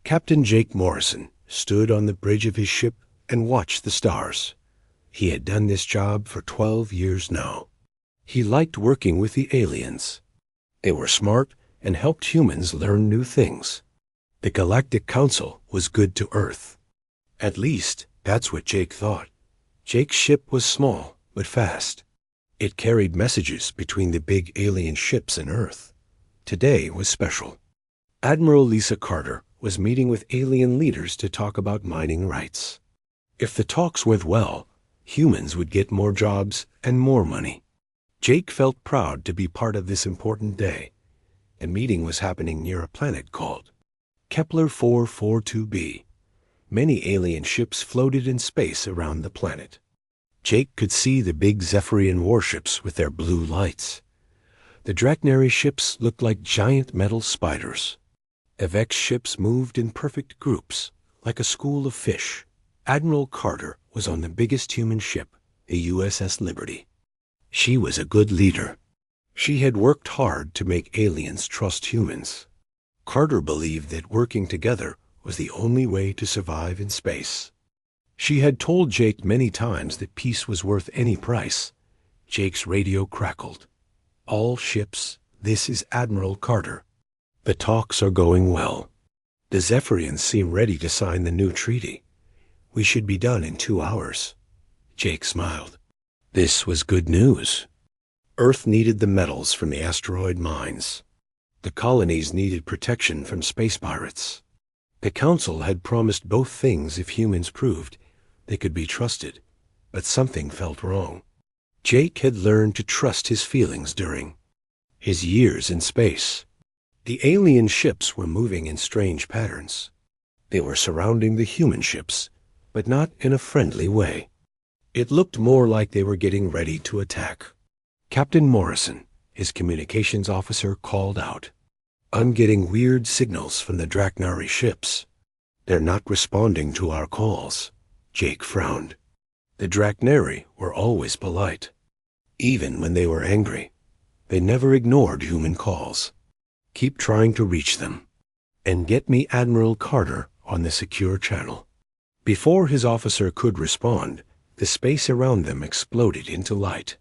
Captain Jake Morrison stood on the bridge of his ship and watched the stars. He had done this job for 12 years now. He liked working with the aliens. They were smart and helped humans learn new things. The Galactic Council was good to Earth. At least, that's what Jake thought. Jake's ship was small, but fast. It carried messages between the big alien ships and Earth. Today was special. Admiral Lisa Carter was meeting with alien leaders to talk about mining rights. If the talks went well, humans would get more jobs and more money. Jake felt proud to be part of this important day. The meeting was happening near a planet called Kepler 442b. Many alien ships floated in space around the planet. Jake could see the big Zephyrian warships with their blue lights. The Drachnary ships looked like giant metal spiders. Vex ships moved in perfect groups, like a school of fish. Admiral Carter was on the biggest human ship, the USS Liberty. She was a good leader. She had worked hard to make aliens trust humans. Carter believed that working together was the only way to survive in space. She had told Jake many times that peace was worth any price. Jake's radio crackled. "All ships, this is Admiral Carter. The talks are going well. The Zephyrians seem ready to sign the new treaty. We should be done in 2 hours." Jake smiled. This was good news. Earth needed the metals from the asteroid mines. The colonies needed protection from space pirates. The Council had promised both things if humans proved they could be trusted, but something felt wrong. Jake had learned to trust his feelings during his years in space. The alien ships were moving in strange patterns. They were surrounding the human ships, but not in a friendly way. It looked more like they were getting ready to attack. Captain Morrison, his communications officer, called out, "I'm getting weird signals from the Drachnary ships. They're not responding to our calls." Jake frowned. The Drachnary were always polite. Even when they were angry, they never ignored human calls. "Keep trying to reach them. And get me Admiral Carter on the secure channel." Before his officer could respond, the space around them exploded into light.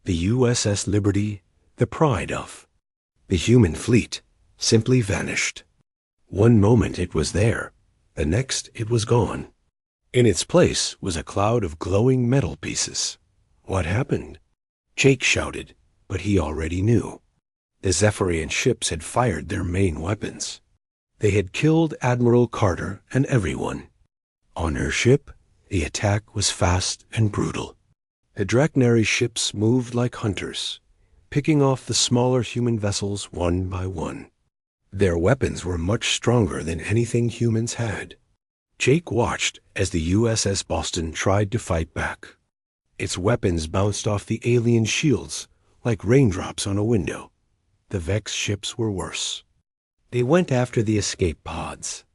The USS Liberty, the pride of the human fleet, simply vanished. One moment it was there, the next it was gone. In its place was a cloud of glowing metal pieces. What happened? Jake shouted, but he already knew. The Zephyrian ships had fired their main weapons. They had killed Admiral Carter and everyone. On her ship, the attack was fast and brutal. The Drachnary ships moved like hunters, picking off the smaller human vessels one by one. Their weapons were much stronger than anything humans had. Jake watched as the USS Boston tried to fight back. Its weapons bounced off the alien shields like raindrops on a window. The Vex ships were worse. They went after the escape pods.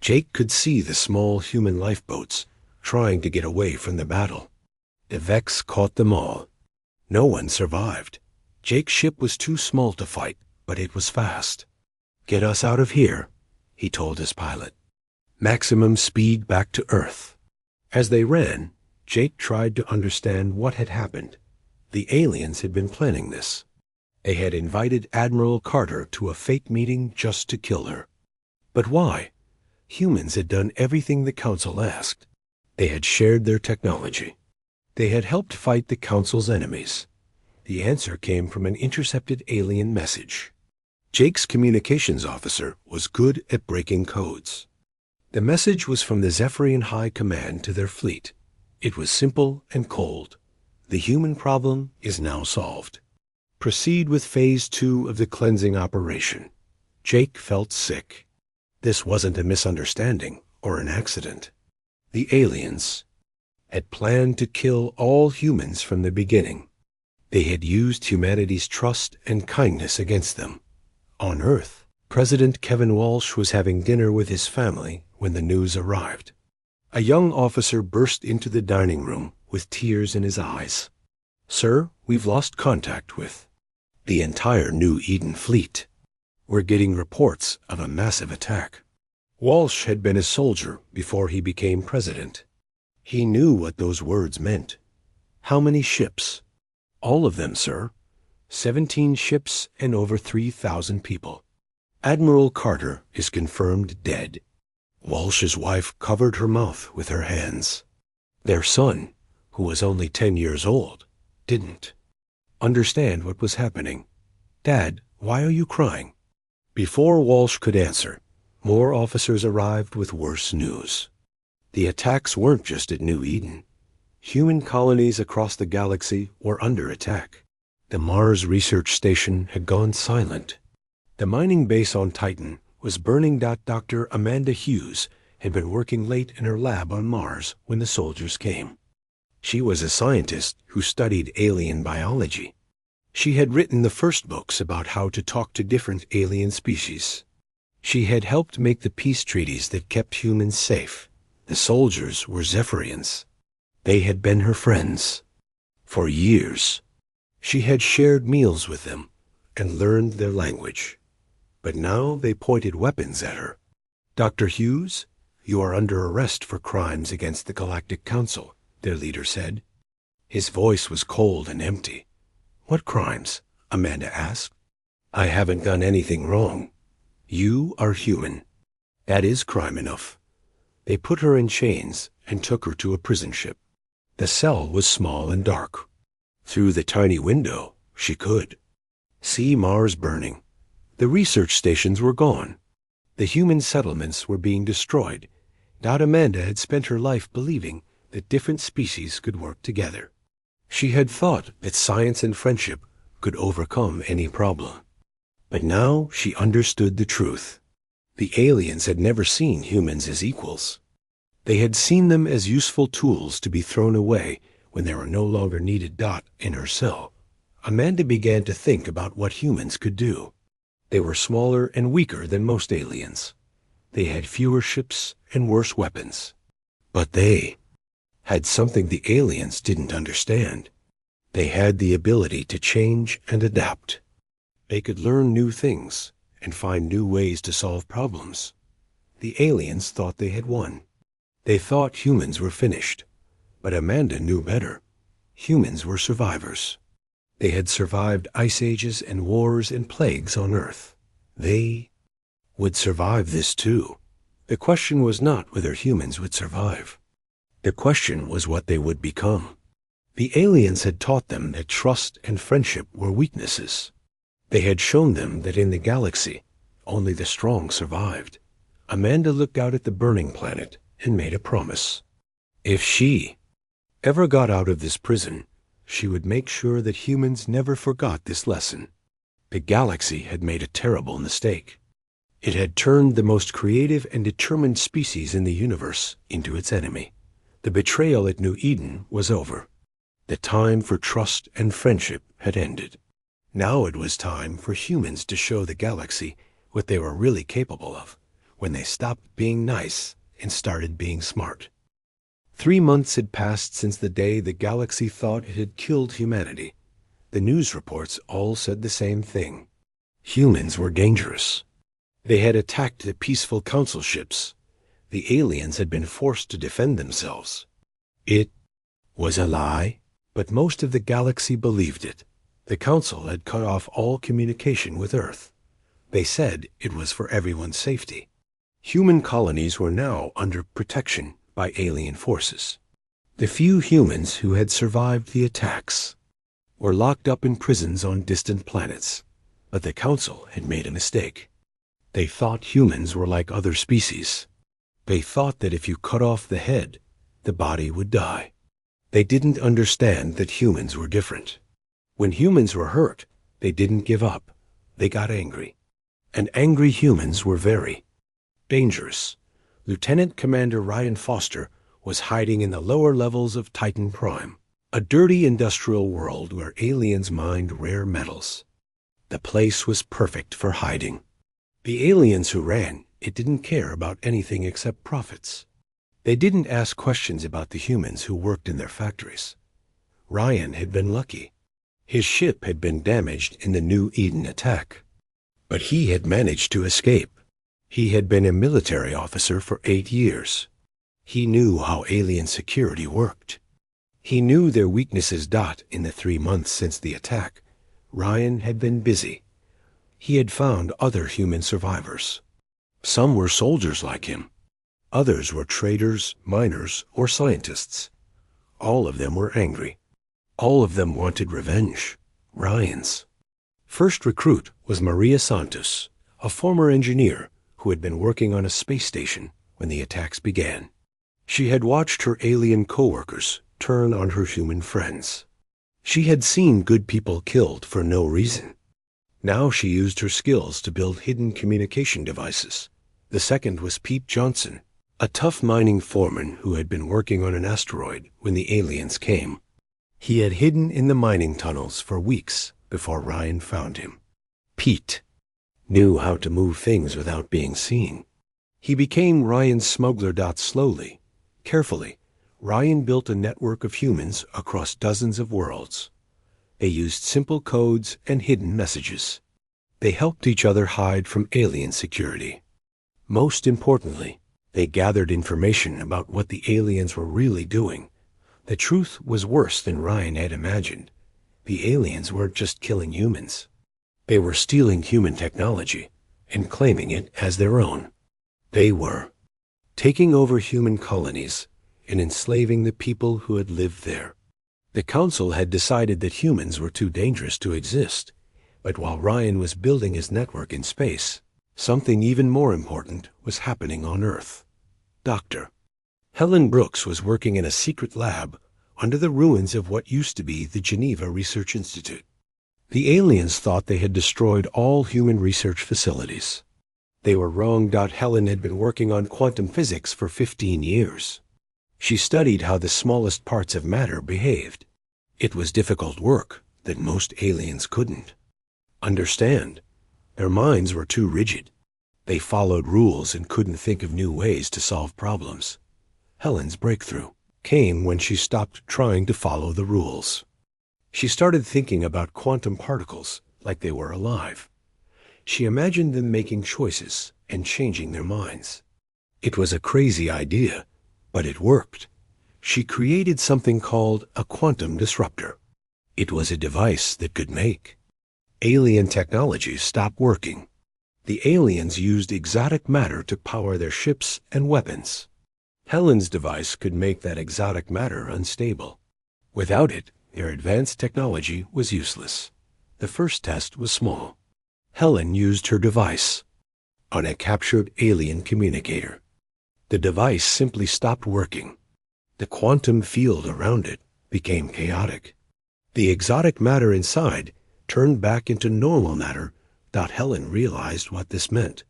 Jake could see the small human lifeboats trying to get away from the battle. The Vex caught them all. No one survived. Jake's ship was too small to fight, but it was fast. "Get us out of here," he told his pilot. "Maximum speed back to Earth." As they ran, Jake tried to understand what had happened. The aliens had been planning this. They had invited Admiral Carter to a fake meeting just to kill her. But why? Humans had done everything the Council asked. They had shared their technology. They had helped fight the Council's enemies. The answer came from an intercepted alien message. Jake's communications officer was good at breaking codes. The message was from the Zephyrian High Command to their fleet. It was simple and cold. The human problem is now solved. Proceed with Phase 2 of the cleansing operation. Jake felt sick. This wasn't a misunderstanding or an accident. The aliens had planned to kill all humans from the beginning. They had used humanity's trust and kindness against them. On Earth, President Kevin Walsh was having dinner with his family when the news arrived. A young officer burst into the dining room with tears in his eyes. "Sir, we've lost contact with the entire New Eden fleet. We're getting reports of a massive attack." Walsh had been a soldier before he became president. He knew what those words meant. How many ships? All of them, sir. 17 ships and over 3,000 people. Admiral Carter is confirmed dead. Walsh's wife covered her mouth with her hands. Their son, who was only 10 years old, didn't understand what was happening. Dad, why are you crying? Before Walsh could answer, more officers arrived with worse news. The attacks weren't just at New Eden. Human colonies across the galaxy were under attack. The Mars research station had gone silent. The mining base on Titan was burning. Dr. Amanda Hughes had been working late in her lab on Mars when the soldiers came. She was a scientist who studied alien biology. She had written the first books about how to talk to different alien species. She had helped make the peace treaties that kept humans safe. The soldiers were Zephyrians. They had been her friends. For years, she had shared meals with them and learned their language. But now they pointed weapons at her. Dr. Hughes, you are under arrest for crimes against the Galactic Council, their leader said. His voice was cold and empty. What crimes? Amanda asked. I haven't done anything wrong. You are human. That is crime enough. They put her in chains and took her to a prison ship. The cell was small and dark. Through the tiny window, she could see Mars burning. The research stations were gone. The human settlements were being destroyed. Amanda had spent her life believing that different species could work together. She had thought that science and friendship could overcome any problem. But now she understood the truth. The aliens had never seen humans as equals. They had seen them as useful tools to be thrown away when they were no longer needed. In her cell, Amanda began to think about what humans could do. They were smaller and weaker than most aliens. They had fewer ships and worse weapons. But they had something the aliens didn't understand. They had the ability to change and adapt. They could learn new things and find new ways to solve problems. The aliens thought they had won. They thought humans were finished. But Amanda knew better. Humans were survivors. They had survived ice ages and wars and plagues on Earth. They would survive this too. The question was not whether humans would survive. The question was what they would become. The aliens had taught them that trust and friendship were weaknesses. They had shown them that in the galaxy, only the strong survived. Amanda looked out at the burning planet and made a promise. If she ever got out of this prison, she would make sure that humans never forgot this lesson. The galaxy had made a terrible mistake. It had turned the most creative and determined species in the universe into its enemy. The betrayal at New Eden was over. The time for trust and friendship had ended. Now it was time for humans to show the galaxy what they were really capable of when they stopped being nice and started being smart. 3 months had passed since the day the galaxy thought it had killed humanity. The news reports all said the same thing. Humans were dangerous. They had attacked the peaceful council ships. The aliens had been forced to defend themselves. It was a lie, but most of the galaxy believed it. The council had cut off all communication with Earth. They said it was for everyone's safety. Human colonies were now under protection by alien forces. The few humans who had survived the attacks were locked up in prisons on distant planets. But the council had made a mistake. They thought humans were like other species. They thought that if you cut off the head, the body would die. They didn't understand that humans were different. When humans were hurt, they didn't give up. They got angry. And angry humans were very dangerous. Lieutenant Commander Ryan Foster was hiding in the lower levels of Titan Prime, a dirty industrial world where aliens mined rare metals. The place was perfect for hiding. The aliens who ran it didn't care about anything except profits. They didn't ask questions about the humans who worked in their factories. Ryan had been lucky. His ship had been damaged in the New Eden attack. But he had managed to escape. He had been a military officer for 8 years. He knew how alien security worked. He knew their weaknesses. In the 3 months since the attack, Ryan had been busy. He had found other human survivors. Some were soldiers like him. Others were traders, miners, or scientists. All of them were angry. All of them wanted revenge. Ryan's first recruit was Maria Santos, a former engineer who had been working on a space station when the attacks began. She had watched her alien coworkers turn on her human friends. She had seen good people killed for no reason. Now she used her skills to build hidden communication devices. The second was Pete Johnson, a tough mining foreman who had been working on an asteroid when the aliens came. He had hidden in the mining tunnels for weeks before Ryan found him. Pete knew how to move things without being seen. He became Ryan's smuggler. Slowly, carefully, Ryan built a network of humans across dozens of worlds. They used simple codes and hidden messages. They helped each other hide from alien security. Most importantly, they gathered information about what the aliens were really doing. The truth was worse than Ryan had imagined. The aliens weren't just killing humans. They were stealing human technology and claiming it as their own. They were taking over human colonies and enslaving the people who had lived there. The Council had decided that humans were too dangerous to exist, but while Ryan was building his network in space, something even more important was happening on Earth. Dr. Helen Brooks was working in a secret lab under the ruins of what used to be the Geneva Research Institute. The aliens thought they had destroyed all human research facilities. They were wrong. Helen had been working on quantum physics for 15 years. She studied how the smallest parts of matter behaved. It was difficult work that most aliens couldn't understand. Their minds were too rigid. They followed rules and couldn't think of new ways to solve problems. Helen's breakthrough came when she stopped trying to follow the rules. She started thinking about quantum particles like they were alive. She imagined them making choices and changing their minds. It was a crazy idea, but it worked. She created something called a quantum disruptor. It was a device that could make alien technology stop working. The aliens used exotic matter to power their ships and weapons. Helen's device could make that exotic matter unstable. Without it, their advanced technology was useless. The first test was small. Helen used her device on a captured alien communicator. The device simply stopped working. The quantum field around it became chaotic. The exotic matter inside turned back into normal matter. Helen realized what this meant.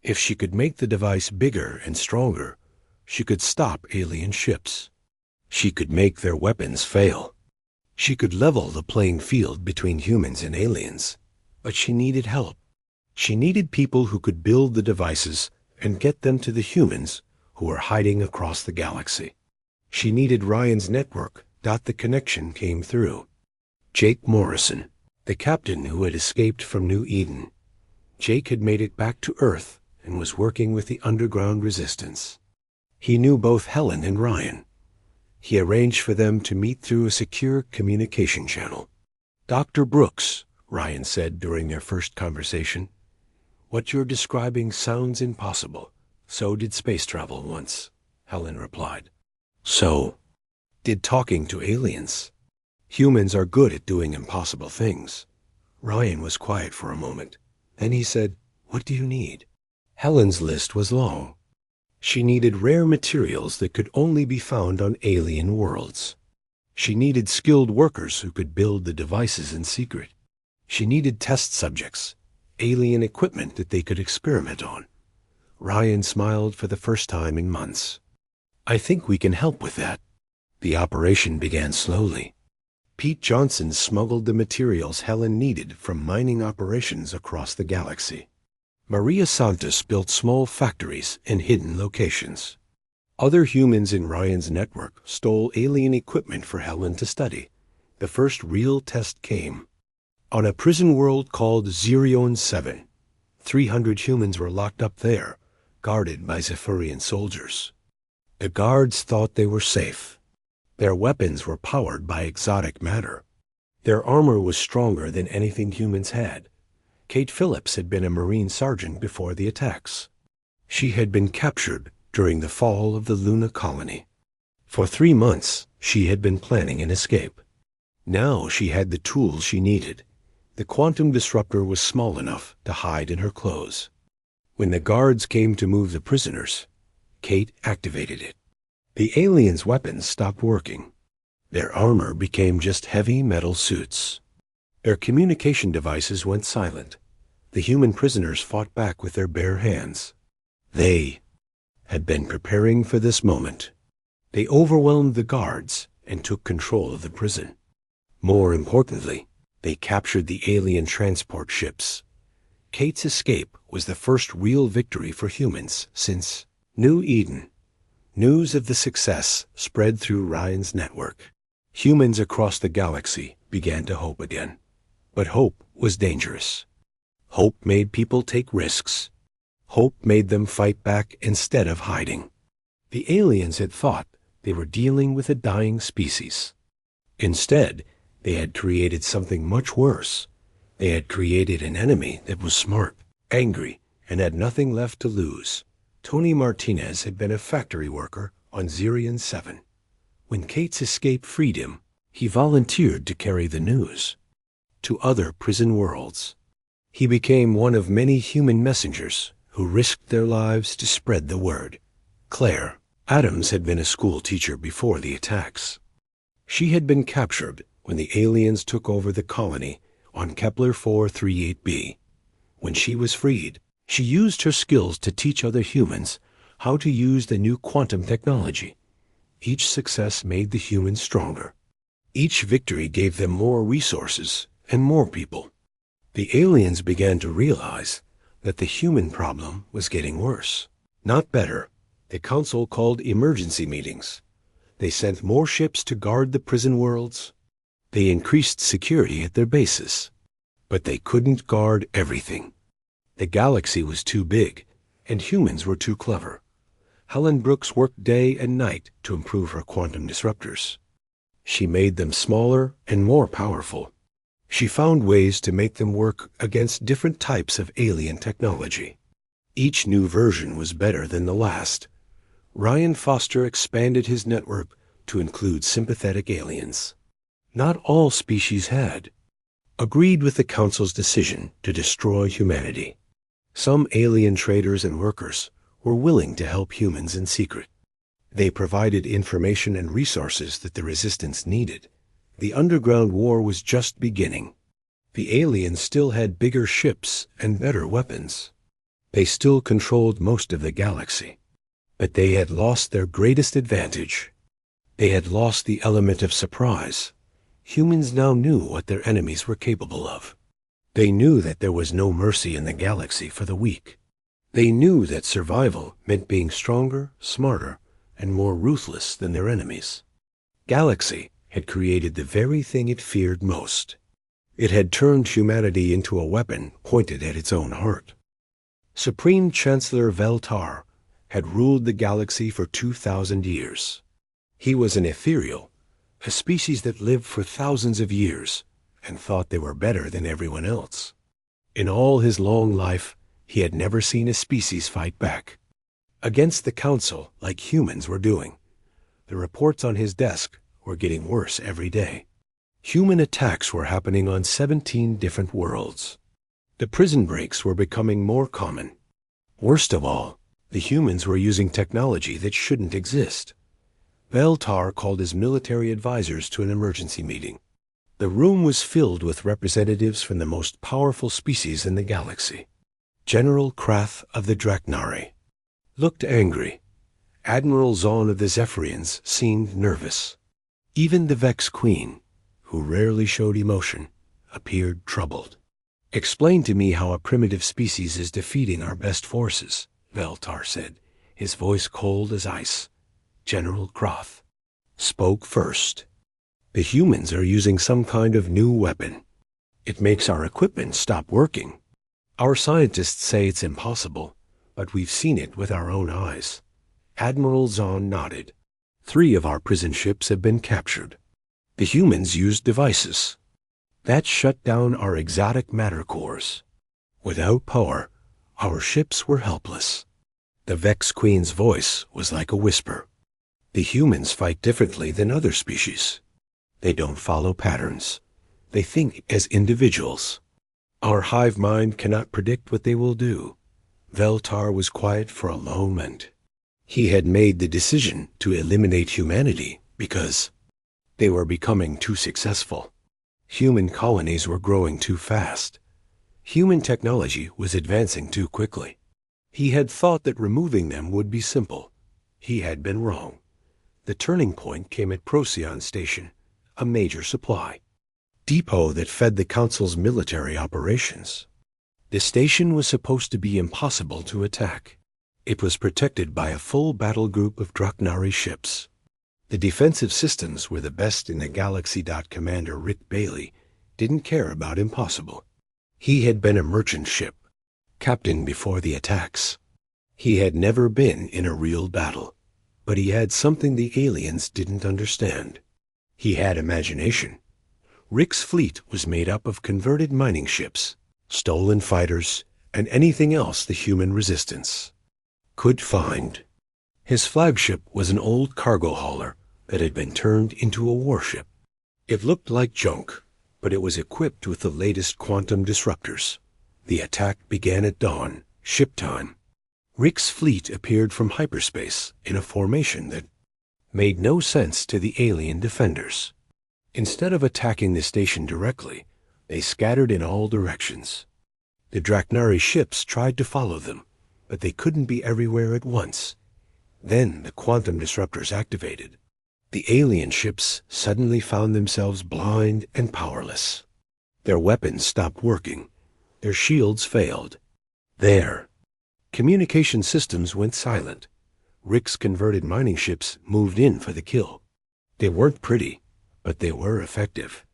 If she could make the device bigger and stronger, she could stop alien ships. She could make their weapons fail. She could level the playing field between humans and aliens. But she needed help. She needed people who could build the devices and get them to the humans who were hiding across the galaxy. She needed Ryan's network. The connection came through. Jake Morrison, the captain who had escaped from New Eden. Jake had made it back to Earth and was working with the underground resistance. He knew both Helen and Ryan. He arranged for them to meet through a secure communication channel. Dr. Brooks, Ryan said during their first conversation, "What you're describing sounds impossible. So did space travel once," Helen replied. So did talking to aliens. Humans are good at doing impossible things. Ryan was quiet for a moment. Then he said, "What do you need?" Helen's list was long. She needed rare materials that could only be found on alien worlds. She needed skilled workers who could build the devices in secret. She needed test subjects, alien equipment that they could experiment on. Ryan smiled for the first time in months. "I think we can help with that." The operation began slowly. Pete Johnson smuggled the materials Helen needed from mining operations across the galaxy. Maria Santos built small factories in hidden locations. Other humans in Ryan's network stole alien equipment for Helen to study. The first real test came on a prison world called Zerion 7. 300 humans were locked up there, guarded by Zephyrian soldiers. The guards thought they were safe. Their weapons were powered by exotic matter. Their armor was stronger than anything humans had. Kate Phillips had been a Marine sergeant before the attacks. She had been captured during the fall of the Luna colony. For 3 months, she had been planning an escape. Now she had the tools she needed. The quantum disruptor was small enough to hide in her clothes. When the guards came to move the prisoners, Kate activated it. The aliens' weapons stopped working. Their armor became just heavy metal suits. Their communication devices went silent. The human prisoners fought back with their bare hands. They had been preparing for this moment. They overwhelmed the guards and took control of the prison. More importantly, they captured the alien transport ships. Kate's escape was the first real victory for humans since New Eden. News of the success spread through Ryan's network. Humans across the galaxy began to hope again. But hope was dangerous. Hope made people take risks. Hope made them fight back instead of hiding. The aliens had thought they were dealing with a dying species. Instead, they had created something much worse. They had created an enemy that was smart, angry, and had nothing left to lose. Tony Martinez had been a factory worker on Zirion 7. When Kate's escape freed him, he volunteered to carry the news to other prison worlds. He became one of many human messengers who risked their lives to spread the word. Claire Adams had been a school teacher before the attacks. She had been captured when the aliens took over the colony on Kepler 438b. When she was freed, she used her skills to teach other humans how to use the new quantum technology. Each success made the humans stronger. Each victory gave them more resources and more people. The aliens began to realize that the human problem was getting worse, not better. The council called emergency meetings. They sent more ships to guard the prison worlds. They increased security at their bases. But they couldn't guard everything. The galaxy was too big, and humans were too clever. Helen Brooks worked day and night to improve her quantum disruptors. She made them smaller and more powerful. She found ways to make them work against different types of alien technology. Each new version was better than the last. Ryan Foster expanded his network to include sympathetic aliens. Not all species had agreed with the Council's decision to destroy humanity. Some alien traders and workers were willing to help humans in secret. They provided information and resources that the resistance needed. The underground war was just beginning. The aliens still had bigger ships and better weapons. They still controlled most of the galaxy. But they had lost their greatest advantage. They had lost the element of surprise. Humans now knew what their enemies were capable of. They knew that there was no mercy in the galaxy for the weak. They knew that survival meant being stronger, smarter, and more ruthless than their enemies. Galaxy had created the very thing it feared most. It had turned humanity into a weapon pointed at its own heart. Supreme Chancellor Veltar had ruled the galaxy for 2,000 years. He was an ethereal, a species that lived for thousands of years and thought they were better than everyone else. In all his long life, he had never seen a species fight back against the Council like humans were doing. The reports on his desk were getting worse every day. Human attacks were happening on 17 different worlds. The prison breaks were becoming more common. Worst of all, the humans were using technology that shouldn't exist. Veltar called his military advisors to an emergency meeting. The room was filled with representatives from the most powerful species in the galaxy. General Krath of the Draknari looked angry. Admiral Zahn of the Zephyrians seemed nervous. Even the Vex Queen, who rarely showed emotion, appeared troubled. "Explain to me how a primitive species is defeating our best forces," Veltar said, his voice cold as ice. General Krath spoke first. "The humans are using some kind of new weapon. It makes our equipment stop working. Our scientists say it's impossible, but we've seen it with our own eyes. Admiral Zahn nodded. 3 of our prison ships have been captured. The humans used devices that shut down our exotic matter cores. Without power, our ships were helpless. The Vex Queen's voice was like a whisper. The humans fight differently than other species. They don't follow patterns. They think as individuals. Our hive mind cannot predict what they will do. Veltar was quiet for a moment. He had made the decision to eliminate humanity because they were becoming too successful. Human colonies were growing too fast. Human technology was advancing too quickly. He had thought that removing them would be simple. He had been wrong. The turning point came at Procyon Station, a major supply depot that fed the Council's military operations. The station was supposed to be impossible to attack. It was protected by a full battle group of Draknari ships. The defensive systems were the best in the galaxy. Commander Rick Bailey didn't care about impossible. He had been a merchant ship captain before the attacks. He had never been in a real battle, but he had something the aliens didn't understand. He had imagination. Rick's fleet was made up of converted mining ships, stolen fighters, and anything else the human resistance could find. His flagship was an old cargo hauler that had been turned into a warship. It looked like junk, but it was equipped with the latest quantum disruptors. The attack began at dawn, ship time. Rick's fleet appeared from hyperspace in a formation that made no sense to the alien defenders. Instead of attacking the station directly, they scattered in all directions. The Draknari ships tried to follow them, but they couldn't be everywhere at once. Then the quantum disruptors activated. The alien ships suddenly found themselves blind and powerless. Their weapons stopped working. Their shields failed. Their communication systems went silent. Rick's converted mining ships moved in for the kill. They weren't pretty, but they were effective.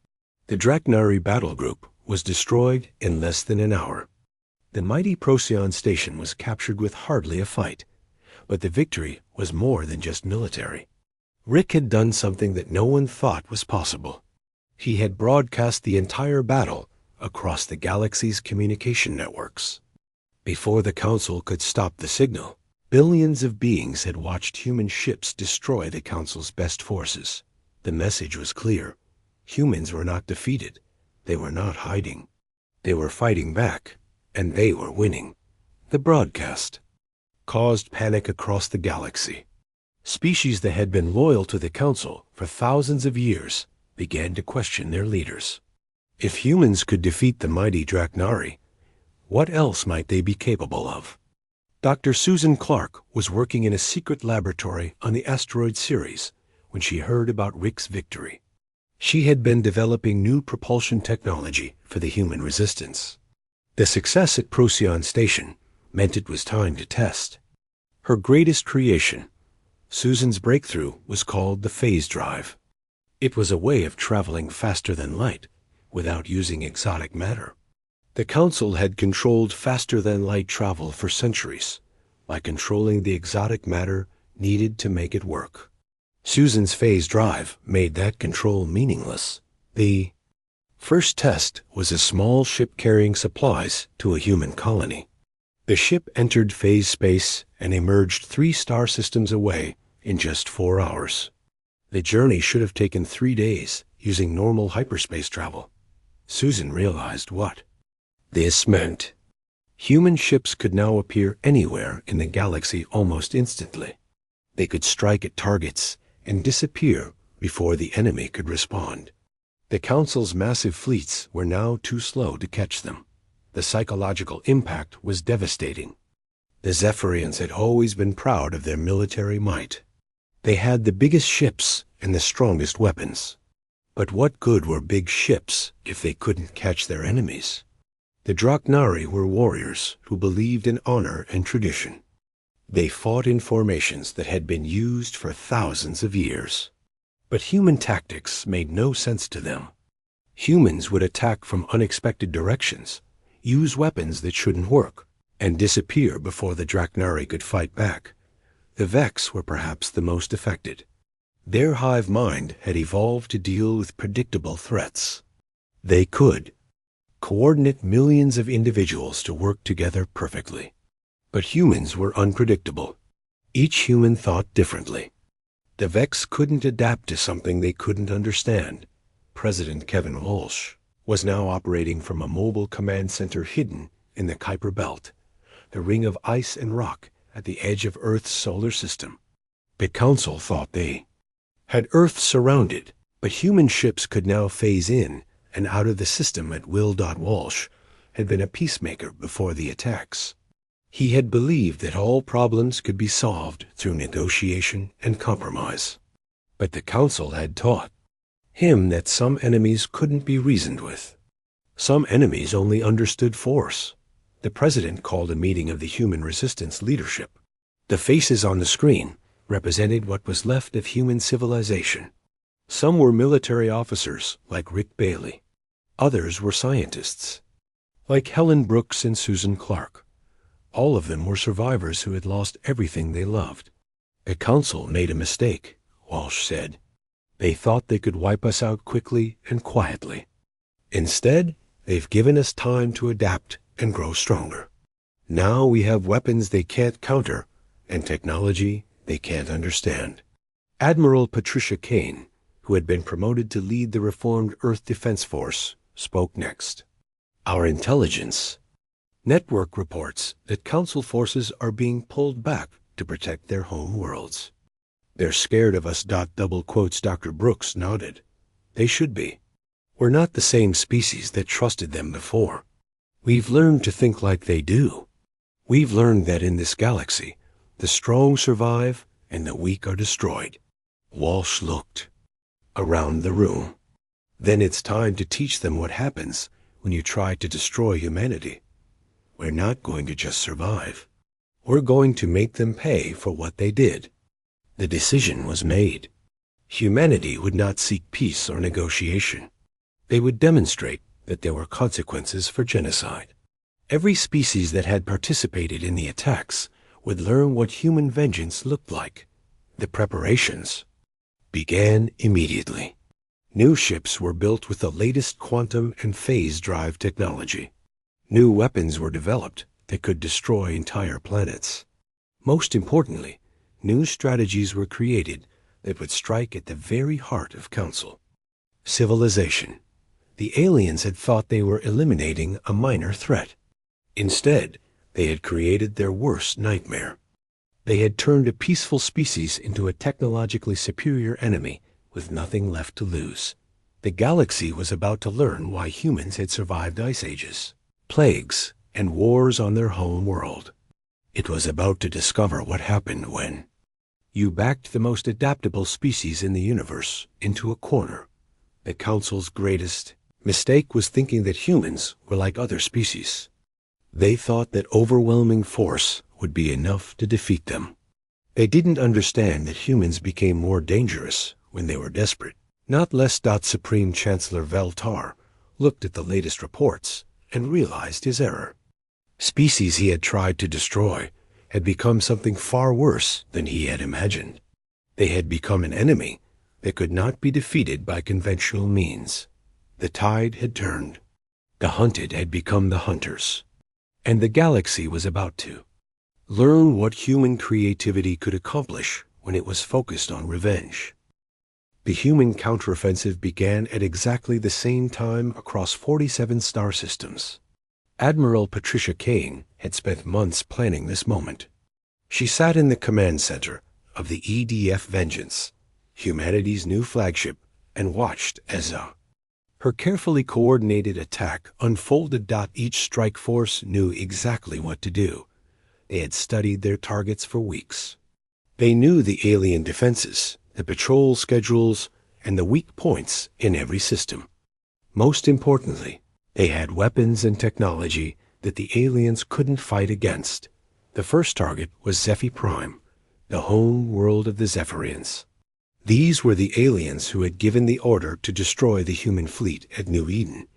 The Draknari battle group was destroyed in less than an hour. The mighty Procyon station was captured with hardly a fight, but the victory was more than just military. Rick had done something that no one thought was possible. He had broadcast the entire battle across the galaxy's communication networks. Before the Council could stop the signal, billions of beings had watched human ships destroy the Council's best forces. The message was clear. Humans were not defeated. They were not hiding. They were fighting back, and they were winning. The broadcast caused panic across the galaxy. Species that had been loyal to the Council for thousands of years began to question their leaders. If humans could defeat the mighty Draknari, what else might they be capable of? Dr. Susan Clark was working in a secret laboratory on the asteroid Ceres when she heard about Rick's victory. She had been developing new propulsion technology for the human resistance. The success at Procyon Station meant it was time to test. Her greatest creation, Susan's breakthrough, was called the phase drive. It was a way of traveling faster than light without using exotic matter. The Council had controlled faster-than-light travel for centuries by controlling the exotic matter needed to make it work. Susan's phase drive made that control meaningless. The first test was a small ship carrying supplies to a human colony. The ship entered phase space and emerged 3 star systems away in just 4 hours. The journey should have taken 3 days using normal hyperspace travel. Susan realized what this meant. Human ships could now appear anywhere in the galaxy almost instantly. They could strike at targets and disappear before the enemy could respond. The Council's massive fleets were now too slow to catch them. The psychological impact was devastating. The Zephyrians had always been proud of their military might. They had the biggest ships and the strongest weapons. But what good were big ships if they couldn't catch their enemies? The Draknari were warriors who believed in honor and tradition. They fought in formations that had been used for thousands of years. But human tactics made no sense to them. Humans would attack from unexpected directions, use weapons that shouldn't work, and disappear before the Draknari could fight back. The Vex were perhaps the most affected. Their hive mind had evolved to deal with predictable threats. They could coordinate millions of individuals to work together perfectly. But humans were unpredictable. Each human thought differently. The Vex couldn't adapt to something they couldn't understand. President Kevin Walsh was now operating from a mobile command center hidden in the Kuiper Belt, the ring of ice and rock at the edge of Earth's solar system. The Council thought they had Earth surrounded, but human ships could now phase in and out of the system at will. Walsh had been a peacemaker before the attacks. He had believed that all problems could be solved through negotiation and compromise. But the Council had taught him that some enemies couldn't be reasoned with. Some enemies only understood force. The President called a meeting of the human resistance leadership. The faces on the screen represented what was left of human civilization. Some were military officers, like Rick Bailey. Others were scientists, like Helen Brooks and Susan Clark. All of them were survivors who had lost everything they loved. The Council made a mistake, Walsh said. They thought they could wipe us out quickly and quietly. Instead, they've given us time to adapt and grow stronger. Now we have weapons they can't counter and technology they can't understand. Admiral Patricia Kane, who had been promoted to lead the reformed Earth Defense Force, spoke next. Our intelligence network reports that Council forces are being pulled back to protect their home worlds. They're scared of us. Double quotes. Dr. Brooks nodded. They should be. We're not the same species that trusted them before. We've learned to think like they do. We've learned that in this galaxy, the strong survive and the weak are destroyed. Walsh looked around the room. Then it's time to teach them what happens when you try to destroy humanity. We're not going to just survive. We're going to make them pay for what they did. The decision was made. Humanity would not seek peace or negotiation. They would demonstrate that there were consequences for genocide. Every species that had participated in the attacks would learn what human vengeance looked like. The preparations began immediately. New ships were built with the latest quantum and phase drive technology. New weapons were developed that could destroy entire planets. Most importantly, new strategies were created that would strike at the very heart of Council. Civilization. The aliens had thought they were eliminating a minor threat. Instead, they had created their worst nightmare. They had turned a peaceful species into a technologically superior enemy with nothing left to lose. The galaxy was about to learn why humans had survived ice ages, plagues, and wars on their home world. It was about to discover what happened when you backed the most adaptable species in the universe into a corner. The Council's greatest mistake was thinking that humans were like other species. They thought that overwhelming force would be enough to defeat them. They didn't understand that humans became more dangerous when they were desperate. Not less. Supreme Chancellor Veltar looked at the latest reports and realized his error. Species he had tried to destroy had become something far worse than he had imagined. They had become an enemy that could not be defeated by conventional means. The tide had turned. The hunted had become the hunters. And the galaxy was about to learn what human creativity could accomplish when it was focused on revenge. The human counteroffensive began at exactly the same time across 47 star systems. Admiral Patricia Kane had spent months planning this moment. She sat in the command center of the EDF Vengeance, humanity's new flagship, and watched as her carefully coordinated attack unfolded. Each strike force knew exactly what to do. They had studied their targets for weeks. They knew the alien defenses, the patrol schedules, and the weak points in every system. Most importantly, they had weapons and technology that the aliens couldn't fight against. The first target was Zephi Prime, the home world of the Zephyrians. These were the aliens who had given the order to destroy the human fleet at New Eden.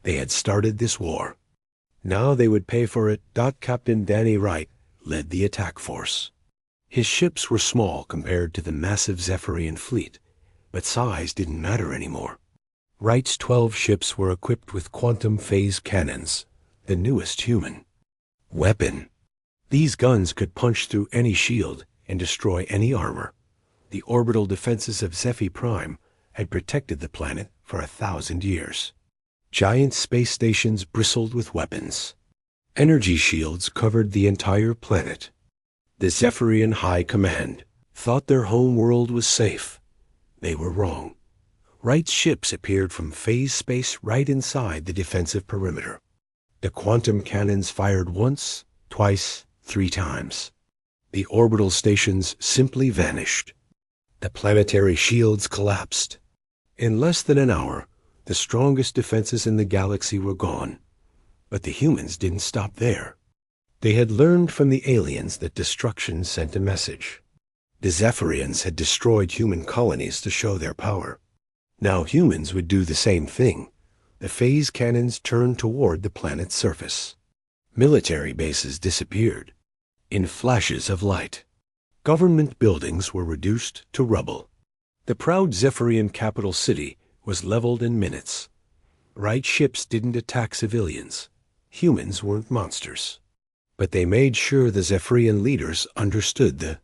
They had started this war. Now they would pay for it. Captain Danny Wright led the attack force. His ships were small compared to the massive Zephyrian fleet, but size didn't matter anymore. Wright's 12 ships were equipped with quantum phase cannons, the newest human weapon. These guns could punch through any shield and destroy any armor. The orbital defenses of Zephy Prime had protected the planet for 1,000 years. Giant space stations bristled with weapons. Energy shields covered the entire planet. The Zephyrian High Command thought their home world was safe. They were wrong. Wright's ships appeared from phase space right inside the defensive perimeter. The quantum cannons fired once, twice, 3 times. The orbital stations simply vanished. The planetary shields collapsed. In less than an hour, the strongest defenses in the galaxy were gone. But the humans didn't stop there. They had learned from the aliens that destruction sent a message. The Zephyrians had destroyed human colonies to show their power. Now humans would do the same thing. The phase cannons turned toward the planet's surface. Military bases disappeared in flashes of light. Government buildings were reduced to rubble. The proud Zephyrian capital city was leveled in minutes. Wright ships didn't attack civilians. Humans weren't monsters. But they made sure the Zephyrian leaders understood the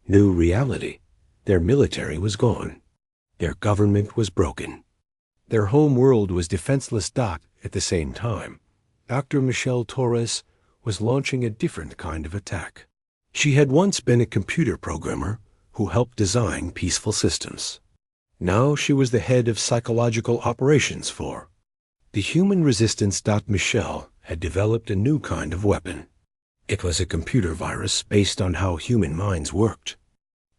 new reality. Their military was gone. Their government was broken. Their home world was defenseless. At the same time, Dr. Michelle Torres was launching a different kind of attack. She had once been a computer programmer who helped design peaceful systems. Now she was the head of psychological operations for the human resistance. Michelle had developed a new kind of weapon. It was a computer virus based on how human minds worked.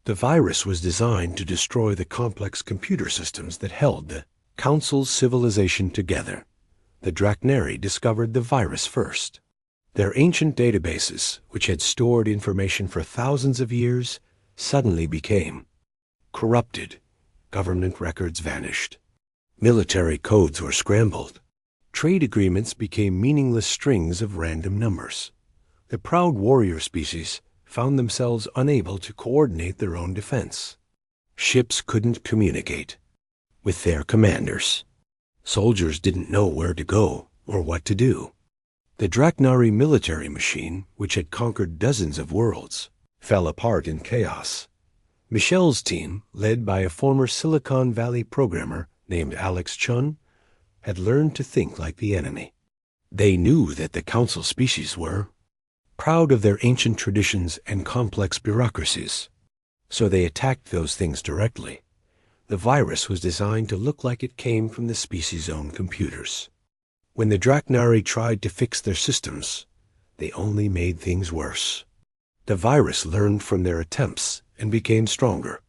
The virus was designed to destroy the complex computer systems that held the Council's civilization together. The Draknari discovered the virus first. Their ancient databases, which had stored information for thousands of years, suddenly became corrupted. Government records vanished. Military codes were scrambled. Trade agreements became meaningless strings of random numbers. The proud warrior species found themselves unable to coordinate their own defense. Ships couldn't communicate with their commanders. Soldiers didn't know where to go or what to do. The Draknari military machine, which had conquered dozens of worlds, fell apart in chaos. Michelle's team, led by a former Silicon Valley programmer named Alex Chun, had learned to think like the enemy. They knew that the council species were proud of their ancient traditions and complex bureaucracies, so they attacked those things directly. The virus was designed to look like it came from the species' own computers. When the Draknari tried to fix their systems, they only made things worse. The virus learned from their attempts and became stronger.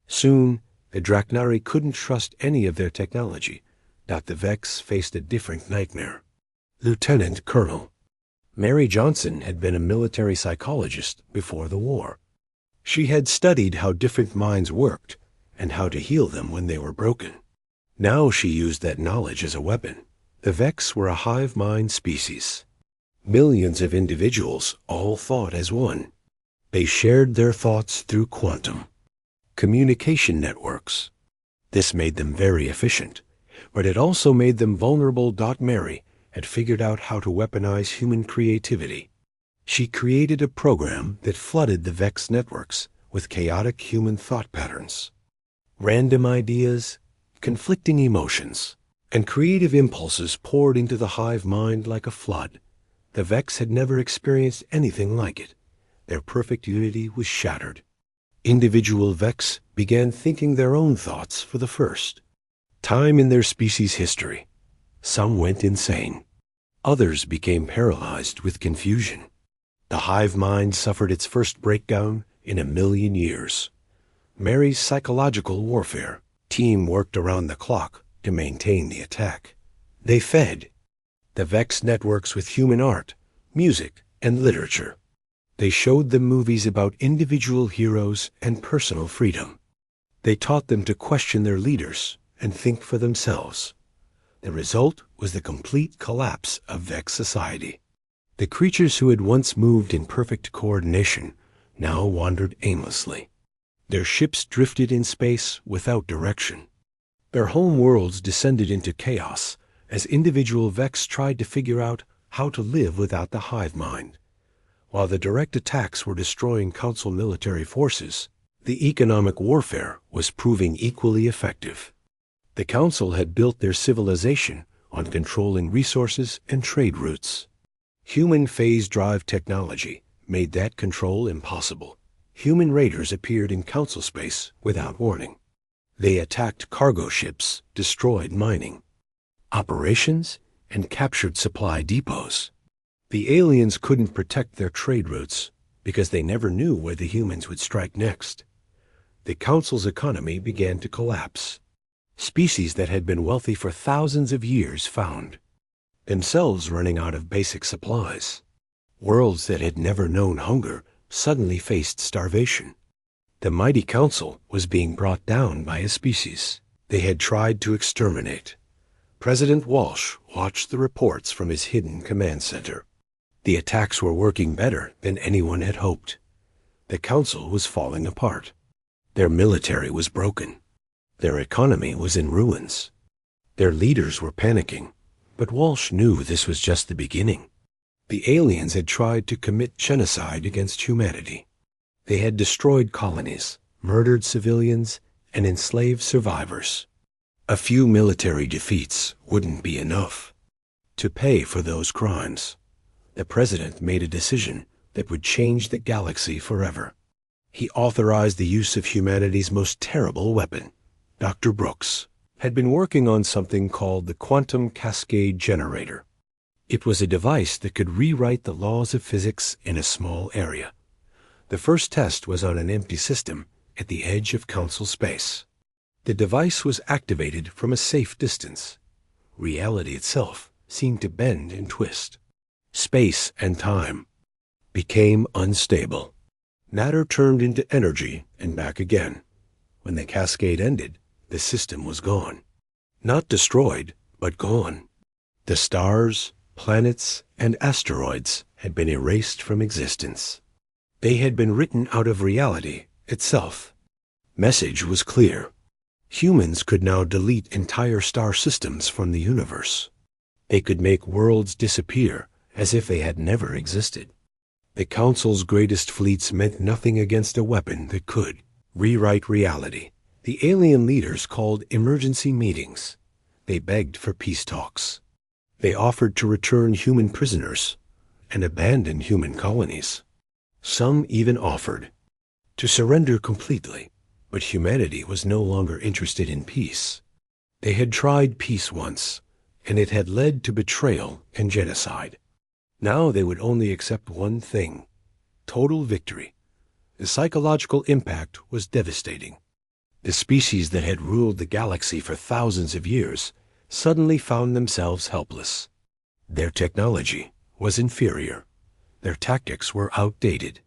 Soon, the Draknari couldn't trust any of their technology. The Vex faced a different nightmare. Lieutenant Colonel Mary Johnson had been a military psychologist before the war. She had studied how different minds worked and how to heal them when they were broken. Now she used that knowledge as a weapon. The Vex were a hive mind species. Millions of individuals all thought as one. They shared their thoughts through quantum communication networks. This made them very efficient, but it also made them vulnerable. Mary had figured out how to weaponize human creativity. She created a program that flooded the Vex networks with chaotic human thought patterns. Random ideas, conflicting emotions, and creative impulses poured into the hive mind like a flood. The Vex had never experienced anything like it. Their perfect unity was shattered. Individual Vex began thinking their own thoughts for the first time in their species' history. Some went insane. Others became paralyzed with confusion. The hive mind suffered its first breakdown in 1,000,000 years. Mary's psychological warfare team worked around the clock to maintain the attack. They fed the Vex networks with human art, music, and literature. They showed them movies about individual heroes and personal freedom. They taught them to question their leaders and think for themselves. The result was the complete collapse of Vex society. The creatures who had once moved in perfect coordination now wandered aimlessly. Their ships drifted in space without direction. Their home worlds descended into chaos as individual Vex tried to figure out how to live without the hive mind. While the direct attacks were destroying Council military forces, the economic warfare was proving equally effective. The Council had built their civilization on controlling resources and trade routes. Human phase drive technology made that control impossible. Human raiders appeared in Council space without warning. They attacked cargo ships, destroyed mining operations, and captured supply depots. The aliens couldn't protect their trade routes because they never knew where the humans would strike next. The Council's economy began to collapse. Species that had been wealthy for thousands of years found themselves running out of basic supplies. Worlds that had never known hunger suddenly faced starvation. The mighty Council was being brought down by a species they had tried to exterminate. President Walsh watched the reports from his hidden command center. The attacks were working better than anyone had hoped. The Council was falling apart. Their military was broken. Their economy was in ruins. Their leaders were panicking, but Walsh knew this was just the beginning. The aliens had tried to commit genocide against humanity. They had destroyed colonies, murdered civilians, and enslaved survivors. A few military defeats wouldn't be enough. To pay for those crimes, the president made a decision that would change the galaxy forever. He authorized the use of humanity's most terrible weapon. Dr. Brooks had been working on something called the Quantum Cascade Generator. It was a device that could rewrite the laws of physics in a small area. The first test was on an empty system at the edge of Council space. The device was activated from a safe distance. Reality itself seemed to bend and twist. Space and time became unstable. Matter turned into energy and back again. When the cascade ended, the system was gone. Not destroyed, but gone. The stars, planets, and asteroids had been erased from existence. They had been written out of reality itself. Message was clear. Humans could now delete entire star systems from the universe. They could make worlds disappear as if they had never existed. The Council's greatest fleets meant nothing against a weapon that could rewrite reality. The alien leaders called emergency meetings. They begged for peace talks. They offered to return human prisoners and abandon human colonies. Some even offered to surrender completely, but humanity was no longer interested in peace. They had tried peace once, and it had led to betrayal and genocide. Now they would only accept one thing: total victory. The psychological impact was devastating. The species that had ruled the galaxy for thousands of years suddenly found themselves helpless. Their technology was inferior. Their tactics were outdated.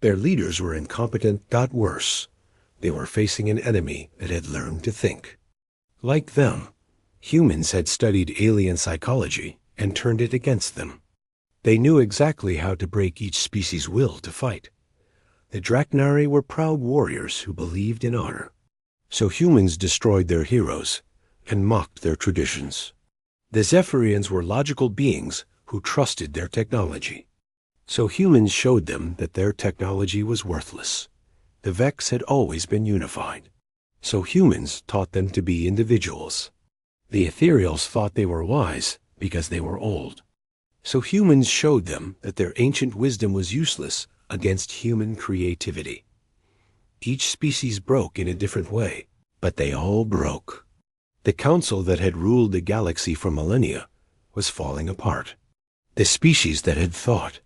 Their leaders were incompetent, got worse. They were facing an enemy that had learned to think. Like them, humans had studied alien psychology and turned it against them. They knew exactly how to break each species' will to fight. The Draknari were proud warriors who believed in honor. So humans destroyed their heroes and mocked their traditions. The Zephyrians were logical beings who trusted their technology. So humans showed them that their technology was worthless. The Vex had always been unified. So humans taught them to be individuals. The Ethereals thought they were wise because they were old. So humans showed them that their ancient wisdom was useless against human creativity. Each species broke in a different way, but they all broke. The council that had ruled the galaxy for millennia was falling apart. The species that had thought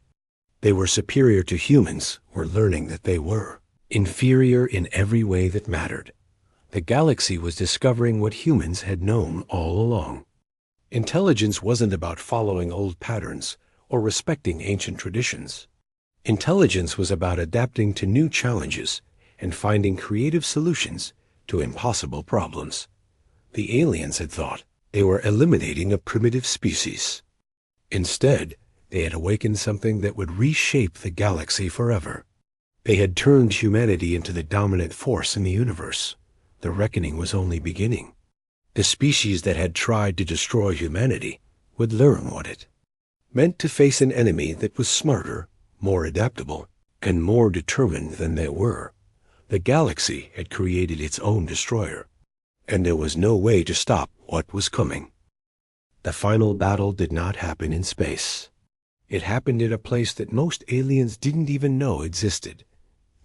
they were superior to humans were learning that they were inferior in every way that mattered. The galaxy was discovering what humans had known all along. Intelligence wasn't about following old patterns or respecting ancient traditions. Intelligence was about adapting to new challenges and finding creative solutions to impossible problems. The aliens had thought They were eliminating a primitive species. Instead, they had awakened something that would reshape the galaxy forever. They had turned humanity into the dominant force in the universe. The reckoning was only beginning. The species that had tried to destroy humanity would learn what it meant to face an enemy that was smarter, more adaptable, and more determined than they were. The galaxy had created its own destroyer, and there was no way to stop what was coming. The final battle did not happen in space. It happened in a place that most aliens didn't even know existed.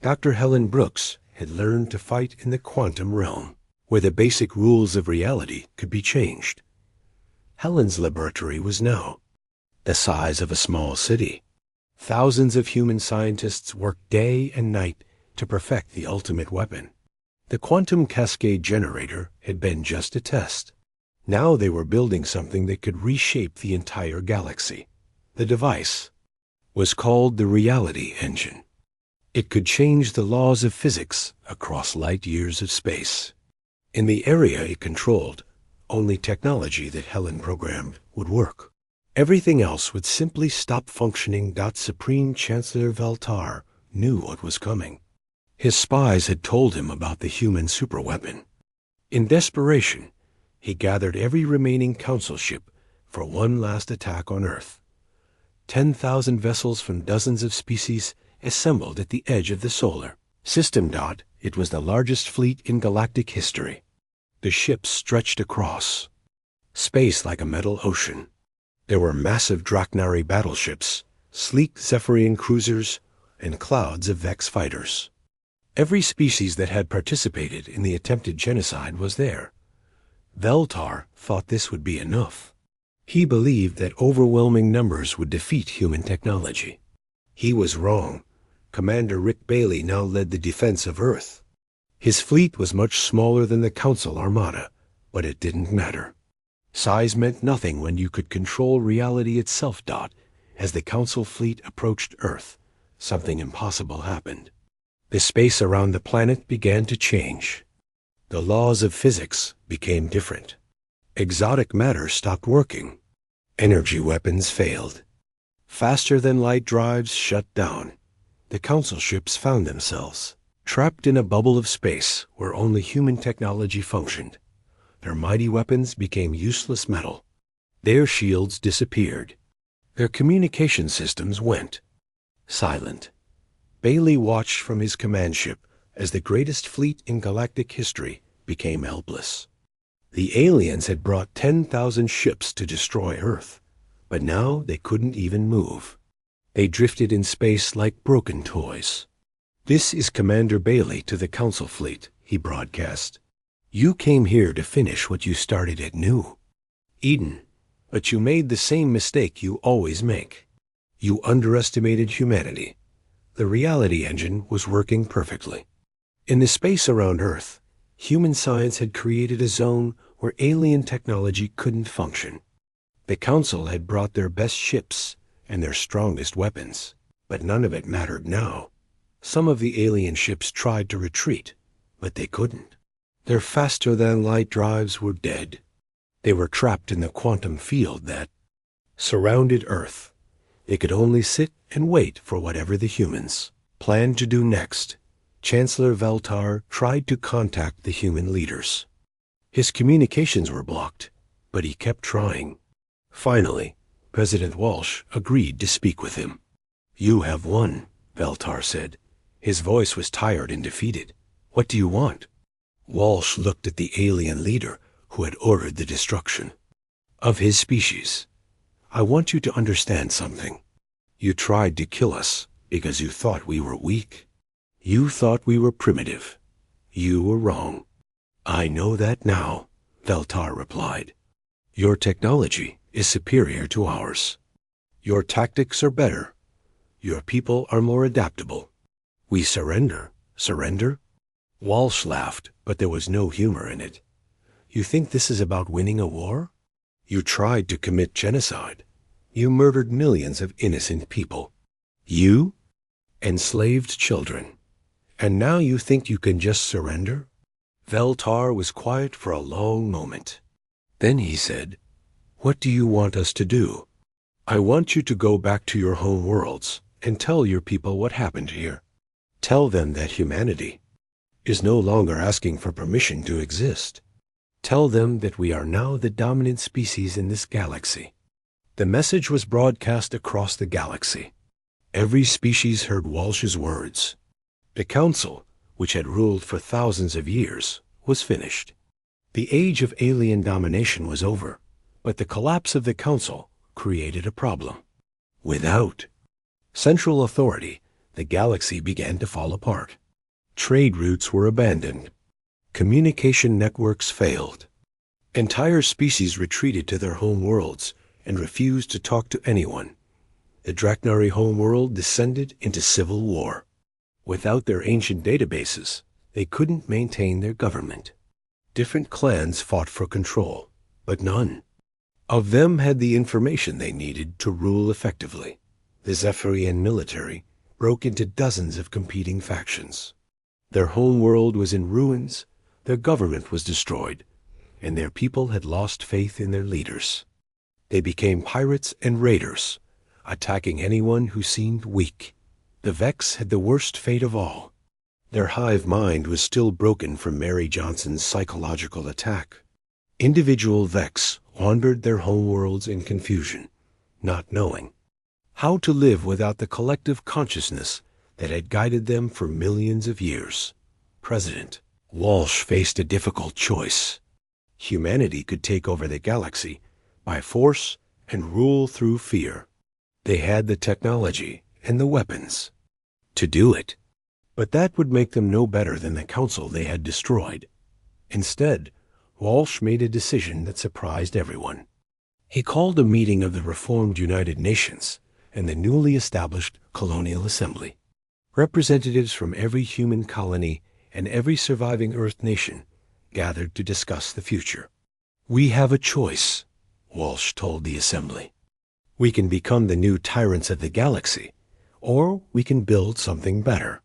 Dr. Helen Brooks had learned to fight in the quantum realm, where the basic rules of reality could be changed. Helen's laboratory was now the size of a small city. Thousands of human scientists worked day and night to perfect the ultimate weapon. The quantum cascade generator had been just a test. Now they were building something that could reshape the entire galaxy. The device was called the Reality Engine. It could change the laws of physics across light years of space. In the area it controlled, only technology that Helen programmed would work. Everything else would simply stop functioning. Supreme Chancellor Veltar knew what was coming. His spies had told him about the human superweapon. In desperation, he gathered every remaining council ship for one last attack on Earth. 10,000 vessels from dozens of species assembled at the edge of the solar system. It was the largest fleet in galactic history. The ships stretched across space like a metal ocean. There were massive Draknari battleships, sleek Zephyrian cruisers, and clouds of Vex fighters. Every species that had participated in the attempted genocide was there. Veltar thought this would be enough. He believed that overwhelming numbers would defeat human technology. He was wrong. Commander Rick Bailey now led the defense of Earth. His fleet was much smaller than the Council Armada, but it didn't matter. Size meant nothing when you could control reality itself. As the Council fleet approached Earth, something impossible happened. The space around the planet began to change. The laws of physics became different. Exotic matter stopped working. Energy weapons failed. Faster-than-light drives shut down. The Council ships found themselves trapped in a bubble of space where only human technology functioned. Their mighty weapons became useless metal. Their shields disappeared. Their communication systems went silent. Bailey watched from his command ship as the greatest fleet in galactic history became helpless. The aliens had brought 10,000 ships to destroy Earth, but now they couldn't even move. They drifted in space like broken toys. "This is Commander Bailey to the Council fleet," he broadcast. "You came here to finish what you started at New Eden, but you made the same mistake you always make. You underestimated humanity. The Reality Engine was working perfectly. In the space around Earth, human science had created a zone where alien technology couldn't function. The Council had brought their best ships and their strongest weapons, but none of it mattered now. Some of the alien ships tried to retreat, but they couldn't. Their faster-than-light drives were dead. They were trapped in the quantum field that surrounded Earth. They could only sit and wait for whatever the humans planned to do next. Chancellor Veltar tried to contact the human leaders. His communications were blocked, but he kept trying. Finally, President Walsh agreed to speak with him. "You have won," Veltar said. His voice was tired and defeated. "What do you want?" Walsh looked at the alien leader who had ordered the destruction of his species. "I want you to understand something. You tried to kill us because you thought we were weak. You thought we were primitive. You were wrong." "I know that now," Veltar replied. "Your technology is superior to ours. Your tactics are better. Your people are more adaptable. We surrender." "Surrender?" Walsh laughed, but there was no humor in it. "You think this is about winning a war? You tried to commit genocide. You murdered millions of innocent people. You enslaved children. And now you think you can just surrender?" Veltar was quiet for a long moment. Then he said, "What do you want us to do?" "I want you to go back to your home worlds and tell your people what happened here. Tell them that humanity is no longer asking for permission to exist. Tell them that we are now the dominant species in this galaxy." The message was broadcast across the galaxy. Every species heard Walsh's words. The council, which had ruled for thousands of years, was finished. The age of alien domination was over, but the collapse of the council created a problem. Without central authority, the galaxy began to fall apart. Trade routes were abandoned. Communication networks failed. Entire species retreated to their home worlds and refused to talk to anyone. The Draknari homeworld descended into civil war. Without their ancient databases, they couldn't maintain their government. Different clans fought for control, but none of them had the information they needed to rule effectively. The Zephyrian military broke into dozens of competing factions. Their homeworld was in ruins, their government was destroyed, and their people had lost faith in their leaders. They became pirates and raiders, attacking anyone who seemed weak. The Vex had the worst fate of all. Their hive mind was still broken from Mary Johnson's psychological attack. Individual Vex wandered their homeworlds in confusion, not knowing how to live without the collective consciousness that had guided them for millions of years. President Walsh faced a difficult choice. Humanity could take over the galaxy by force and rule through fear. They had the technology and the weapons to do it, but that would make them no better than the council they had destroyed. Instead, Walsh made a decision that surprised everyone. He called a meeting of the reformed United Nations and the newly established Colonial Assembly. Representatives from every human colony and every surviving Earth nation gathered to discuss the future. "We have a choice," Walsh told the Assembly. "We can become the new tyrants of the galaxy, or we can build something better.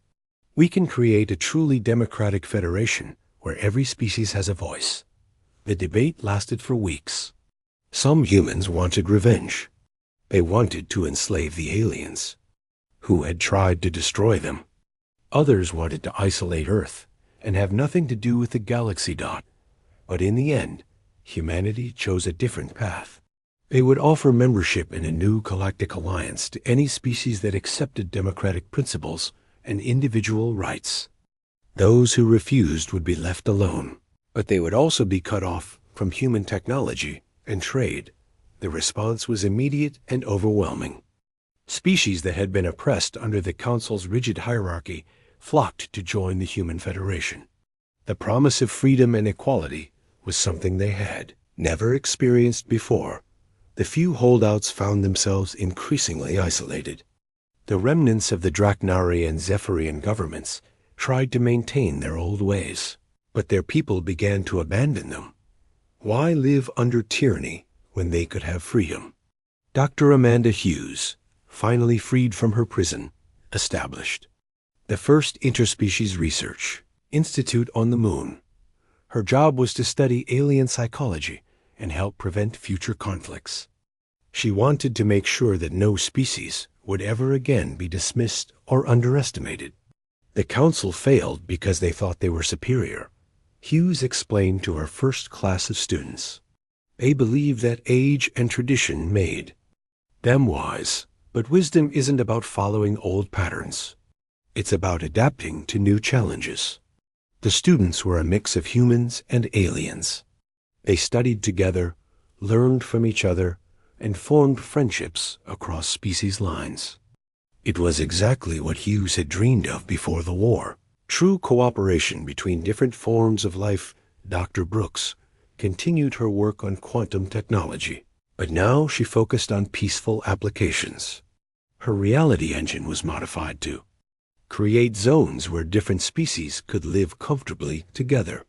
We can create a truly democratic federation where every species has a voice." The debate lasted for weeks. Some humans wanted revenge. They wanted to enslave the aliens, who had tried to destroy them. Others wanted to isolate Earth and have nothing to do with the galaxy dot. But in the end, humanity chose a different path. They would offer membership in a new galactic alliance to any species that accepted democratic principles and individual rights. Those who refused would be left alone, but they would also be cut off from human technology and trade. The response was immediate and overwhelming. Species that had been oppressed under the Council's rigid hierarchy flocked to join the Human Federation. The promise of freedom and equality was something they had never experienced before. The few holdouts found themselves increasingly isolated. The remnants of the Draknari and Zephyrian governments tried to maintain their old ways, but their people began to abandon them. Why live under tyranny when they could have freedom? Dr. Amanda Hughes, finally freed from her prison, established the first interspecies research institute on the Moon. Her job was to study alien psychology and help prevent future conflicts. She wanted to make sure that no species would ever again be dismissed or underestimated. The Council failed because they thought they were superior. Hughes explained to her first class of students. They believed that age and tradition made them wise, but wisdom isn't about following old patterns. It's about adapting to new challenges. The students were a mix of humans and aliens. They studied together, learned from each other, and formed friendships across species lines. It was exactly what Hughes had dreamed of before the war. True cooperation between different forms of life. Dr. Brooks continued her work on quantum technology, but now she focused on peaceful applications. Her reality engine was modified to create zones where different species could live comfortably together.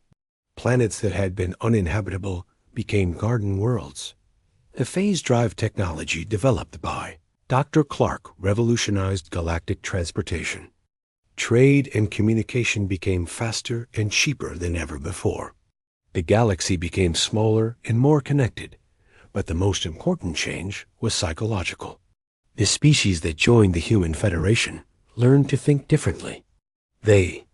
Planets that had been uninhabitable became garden worlds. The phase drive technology developed by Dr. Clark revolutionized galactic transportation. Trade and communication became faster and cheaper than ever before. The galaxy became smaller and more connected, but the most important change was psychological. The species that joined the Human Federation learned to think differently. They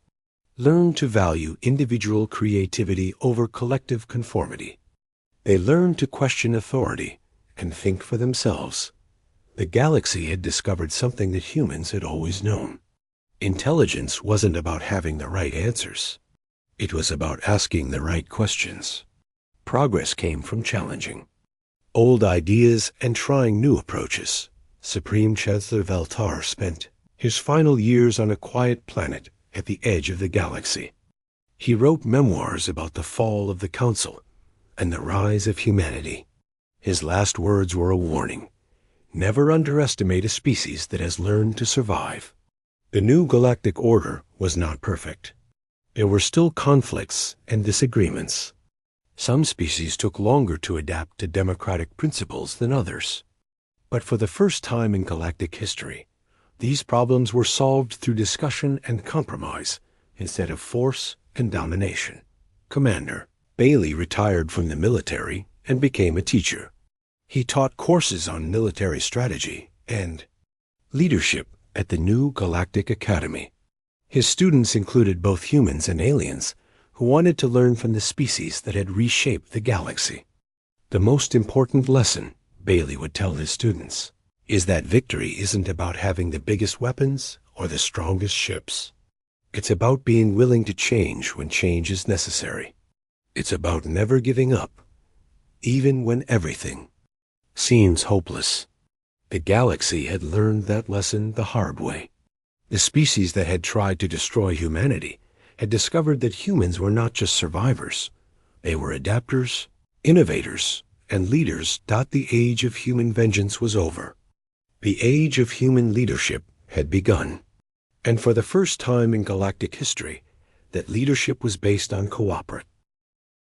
learned to value individual creativity over collective conformity. They learned to question authority and think for themselves. The galaxy had discovered something that humans had always known. Intelligence wasn't about having the right answers. It was about asking the right questions. Progress came from challenging old ideas and trying new approaches. Supreme Chancellor Veltar spent his final years on a quiet planet at the edge of the galaxy. He wrote memoirs about the fall of the Council and the rise of humanity. His last words were a warning. Never underestimate a species that has learned to survive. The new galactic order was not perfect. There were still conflicts and disagreements. Some species took longer to adapt to democratic principles than others. But for the first time in galactic history, these problems were solved through discussion and compromise instead of force and domination. Commander Bailey retired from the military and became a teacher. He taught courses on military strategy and leadership at the new Galactic Academy. His students included both humans and aliens who wanted to learn from the species that had reshaped the galaxy. The most important lesson, Bailey would tell his students, is that victory isn't about having the biggest weapons or the strongest ships. It's about being willing to change when change is necessary. It's about never giving up, even when everything seems hopeless. The galaxy had learned that lesson the hard way. The species that had tried to destroy humanity had discovered that humans were not just survivors. They were adapters, innovators, and leaders. The age of human vengeance was over. The age of human leadership had begun. And for the first time in galactic history, that leadership was based on cooperation.